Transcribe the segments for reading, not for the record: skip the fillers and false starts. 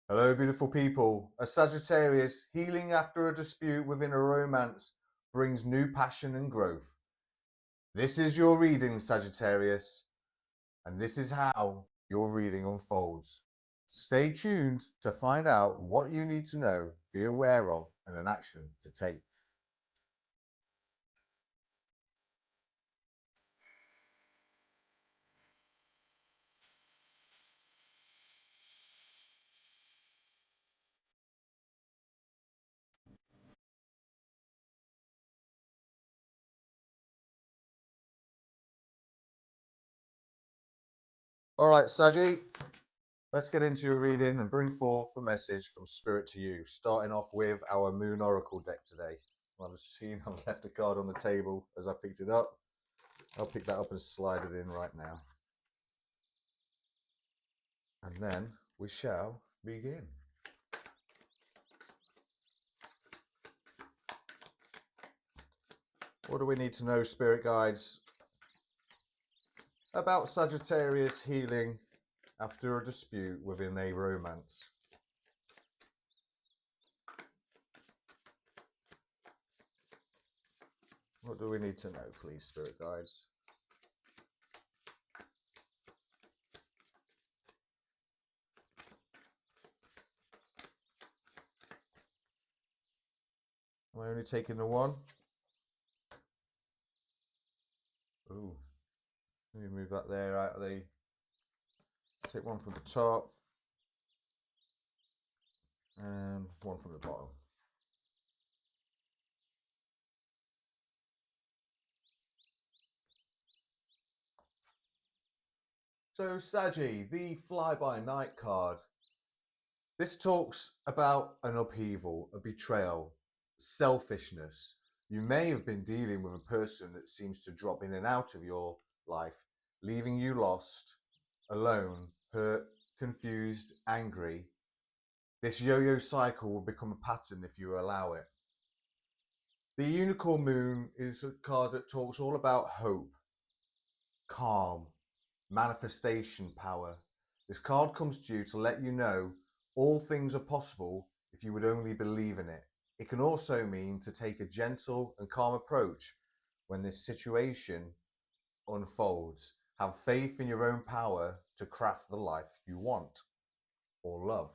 Hello, beautiful people. A Sagittarius healing after a dispute within a romance brings new passion and growth. This is your reading, Sagittarius, and this is how your reading unfolds. Stay tuned to find out what you need to know, be aware of, and an action to take. All right, Saji, let's get into your reading and bring forth a message from Spirit to you, starting off with our Moon Oracle deck today. I've seen I've left a card on the table as I picked it up. I'll pick that up and slide it in right now. And then we shall begin. What do we need to know, Spirit Guides, about Sagittarius healing after a dispute within a romance? What do we need to know, please, Spirit Guides? Am I only taking the one? Ooh. Let me move that there out of the... Take one from the top. And one from the bottom. So, Sagi, the fly-by-night card. This talks about an upheaval, a betrayal, selfishness. You may have been dealing with a person that seems to drop in and out of your life, leaving you lost, alone, hurt, confused, angry. This yo-yo cycle will become a pattern if you allow it. The Unicorn Moon is a card that talks all about hope, calm, manifestation power. This card comes to you to let you know all things are possible if you would only believe in it. It can also mean to take a gentle and calm approach when this situation unfolds. Have faith in your own power to craft the life you want or love.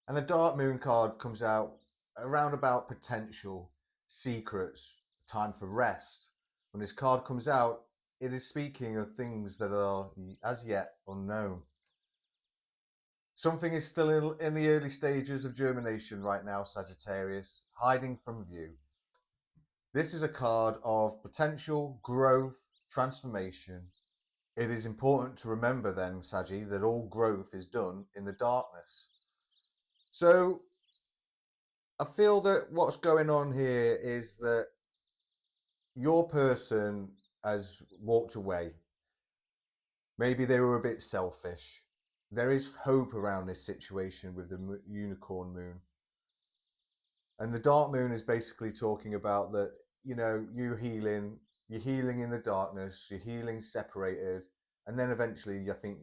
And the Dark Moon card comes out around about potential, secrets, time for rest. When this card comes out, it is speaking of things that are as yet unknown. Something is still in the early stages of germination right now, Sagittarius, hiding from view. This is a card of potential, growth, transformation. It is important to remember then, Saggy, that all growth is done in the darkness. So I feel that what's going on here is that your person has walked away. Maybe they were a bit selfish. There is hope around this situation with the Unicorn Moon. And the Dark Moon is basically talking about that, you're healing in the darkness, you're healing separated. And then eventually, I think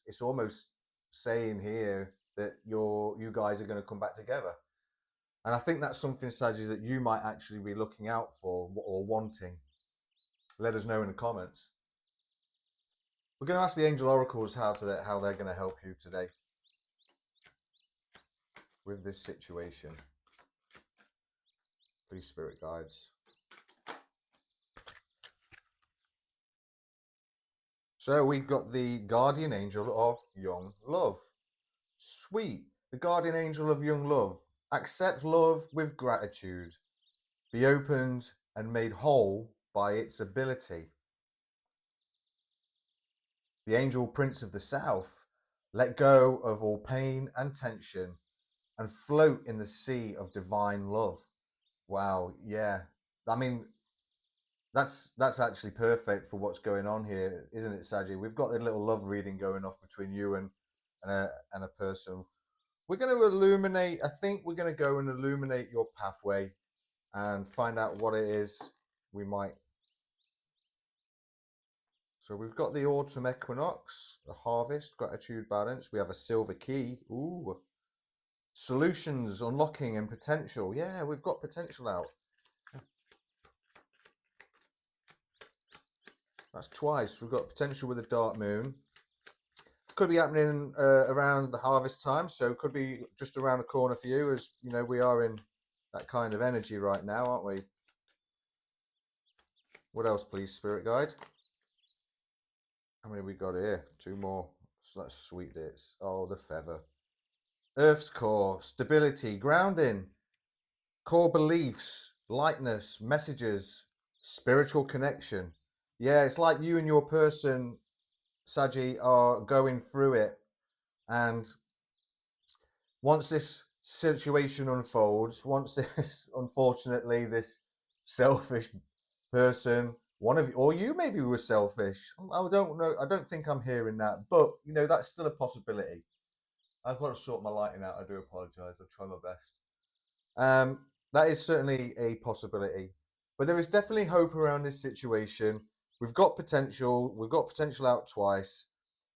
it's almost saying here that you guys are going to come back together. And I think that's something, Saji, that you might actually be looking out for or wanting. Let us know in the comments. We're going to ask the angel oracles how they're going to help you today with this situation. Please, spirit guides. So we've got the guardian angel of young love. Sweet. The guardian angel of young love. Accept love with gratitude. Be opened and made whole by its ability. The angel prince of the south. Let go of all pain and tension and float in the sea of divine love. Wow, yeah. I mean, that's actually perfect for what's going on here, isn't it, Saji? We've got a little love reading going off between you and a person. We're going to illuminate. I think we're going to go and illuminate your pathway and find out what it is we might So we've got the autumn equinox, the harvest, gratitude, balance. We have a silver key. Ooh. Solutions, unlocking, and potential. Yeah, we've got potential out. That's twice. We've got potential with a dark moon. Could be happening around the harvest time, so could be just around the corner for you, as you know, we are in that kind of energy right now, aren't we? What else, please, Spirit Guide? How many we got here? 2 more. So that's sweet dates. Oh, the feather. Earth's core, stability, grounding, core beliefs, lightness, messages, spiritual connection. Yeah, it's like you and your person, Saggy, are going through it. And once this situation unfolds, once this, unfortunately, this selfish person, one of you, or you maybe were selfish. I don't know. I don't think I'm hearing that, but you know, that's still a possibility. I've got to sort my lighting out. I do apologize. I'll try my best. That is certainly a possibility, but there is definitely hope around this situation. We've got potential. We've got potential out twice.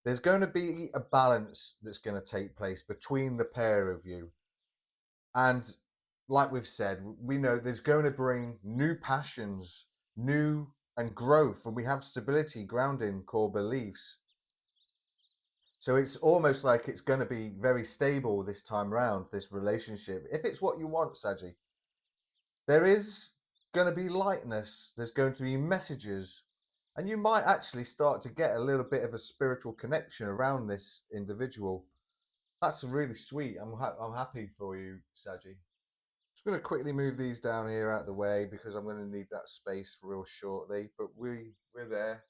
There's going to be a balance that's going to take place between the pair of you. And like we've said, we know there's going to bring new passions, new and growth, and we have stability, grounding, core beliefs. So it's almost like it's going to be very stable this time round, this relationship, if it's what you want, Saji. There is going to be lightness, there's going to be messages, and you might actually start to get a little bit of a spiritual connection around this individual. That's really sweet. I'm happy for you, Saji. Just going to quickly move these down here out of the way because I'm going to need that space real shortly. But we're there.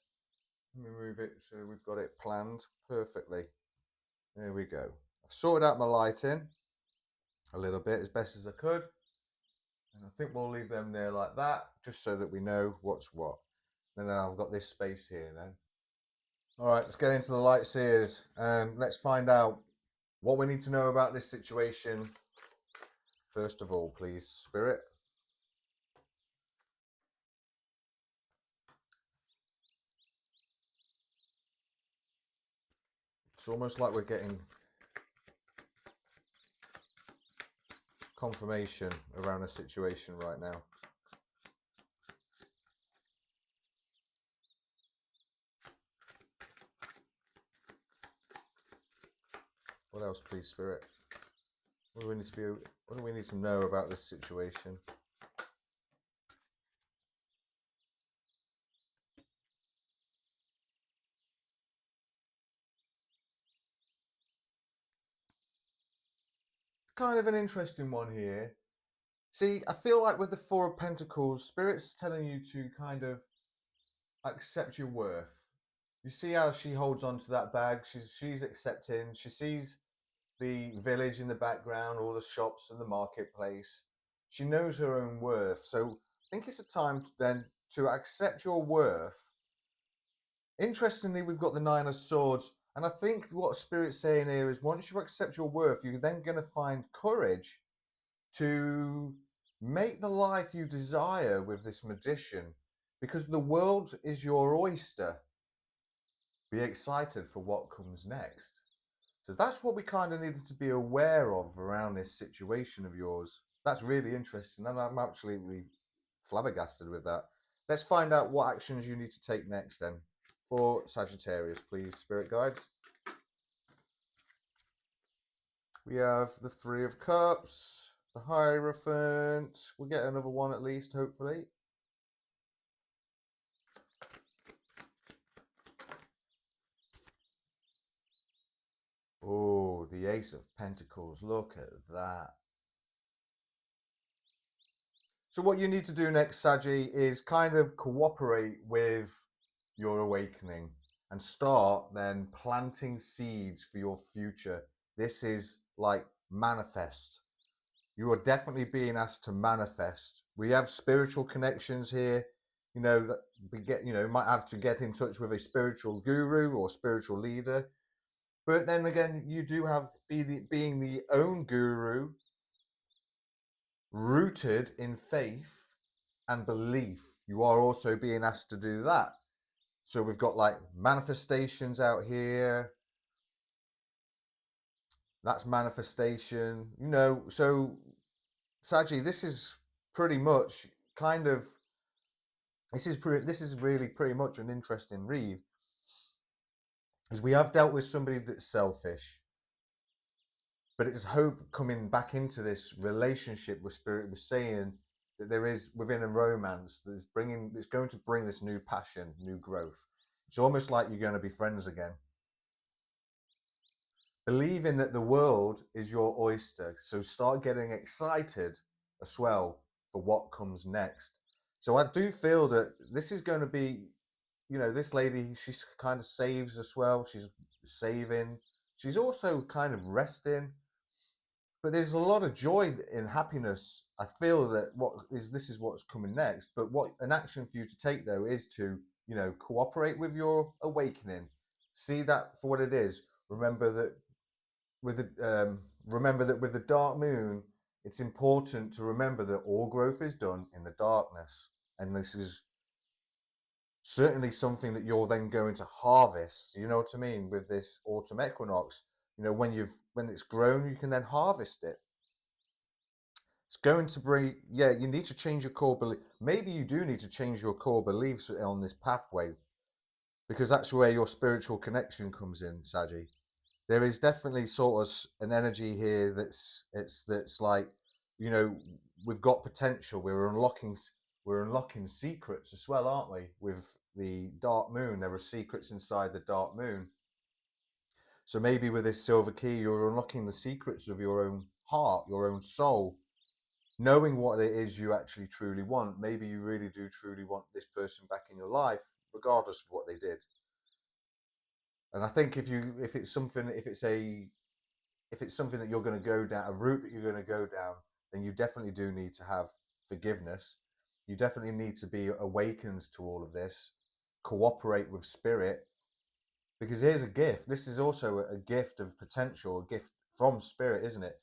Let me move it so we've got it planned perfectly. There we go. I've sorted out my lighting a little bit as best as I could. And I think we'll leave them there like that, just so that we know what's what. And then I've got this space here then. All right, let's get into the light seers and let's find out what we need to know about this situation. First of all, please, Spirit. It's almost like we're getting confirmation around a situation right now. What else, please, Spirit? What do we need to know about this situation? It's kind of an interesting one here. See, I feel like with the Four of Pentacles, Spirit's telling you to kind of accept your worth. You see how she holds on to that bag. She's accepting. She sees the village in the background, all the shops and the marketplace. She knows her own worth. So I think it's a time then to accept your worth. Interestingly, we've got the Nine of Swords. And I think what Spirit's saying here is once you accept your worth, you're then going to find courage to make the life you desire with this magician, because the world is your oyster. Be excited for what comes next. So that's what we kind of needed to be aware of around this situation of yours. That's really interesting, and I'm absolutely flabbergasted with that. Let's find out what actions you need to take next then. For Sagittarius, please, Spirit Guides. We have the Three of Cups, the Hierophant. We'll get another one at least, hopefully. Oh, the Ace of Pentacles. Look at that. So what you need to do next, Saji, is kind of cooperate with your awakening and start then planting seeds for your future. This is like manifest. You are definitely being asked to manifest. We have spiritual connections here. You know, that we get, you know, might have to get in touch with a spiritual guru or spiritual leader. But then again, you do have being the own guru, rooted in faith and belief. You are also being asked to do that. So we've got like manifestations out here. That's manifestation, you know. So Saji, this is pretty much kind of, this is really pretty much an interesting read, because we have dealt with somebody that's selfish, but it's hope coming back into this relationship where Spirit was saying that there is within a romance that's going to bring this new passion, new growth. It's almost like you're going to be friends again. Believing that the world is your oyster. So start getting excited as well for what comes next. So I do feel that this is going to be, you know, this lady, she's kind of saves as well. She's saving. She's also kind of resting. But there's a lot of joy and happiness. I feel that this is what's coming next. But what an action for you to take though is to, you know, cooperate with your awakening. See that for what it is. Remember that with the dark moon, it's important to remember that all growth is done in the darkness, and this is certainly something that you're then going to harvest. You know what I mean? With this autumn equinox, you know, when it's grown, you can then harvest it. It's going to bring, yeah, you need to change your core belief. Maybe you do need to change your core beliefs on this pathway, because that's where your spiritual connection comes in, Saji. There is definitely sort of an energy here that's like, you know, we've got potential. We're unlocking secrets as well, aren't we? With the dark moon, there are secrets inside the dark moon. So maybe with this silver key, you're unlocking the secrets of your own heart, your own soul, knowing what it is you actually truly want. Maybe you really do truly want this person back in your life, regardless of what they did. And I think if it's something that you're going to go down, a route that you're going to go down, then you definitely do need to have forgiveness. You definitely need to be awakened to all of this, cooperate with spirit, because here's a gift. This is also a gift of potential, a gift from spirit, isn't it?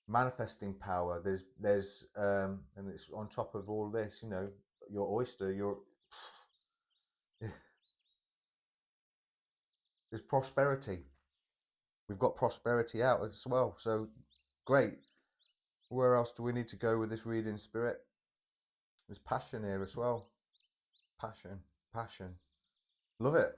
Manifesting power. And it's on top of all this, you know, your oyster, there's prosperity. We've got prosperity out as well. So great. Where else do we need to go with this reading, spirit? There's passion here as well. Passion, passion. Love it.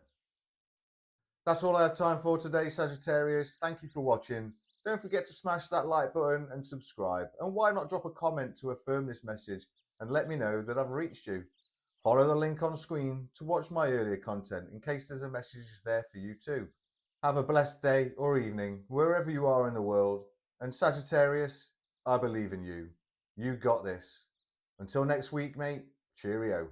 That's all I have time for today, Sagittarius. Thank you for watching. Don't forget to smash that like button and subscribe. And why not drop a comment to affirm this message and let me know that I've reached you. Follow the link on screen to watch my earlier content in case there's a message there for you too. Have a blessed day or evening, wherever you are in the world. And Sagittarius, I believe in you. You got this. Until next week, mate, cheerio.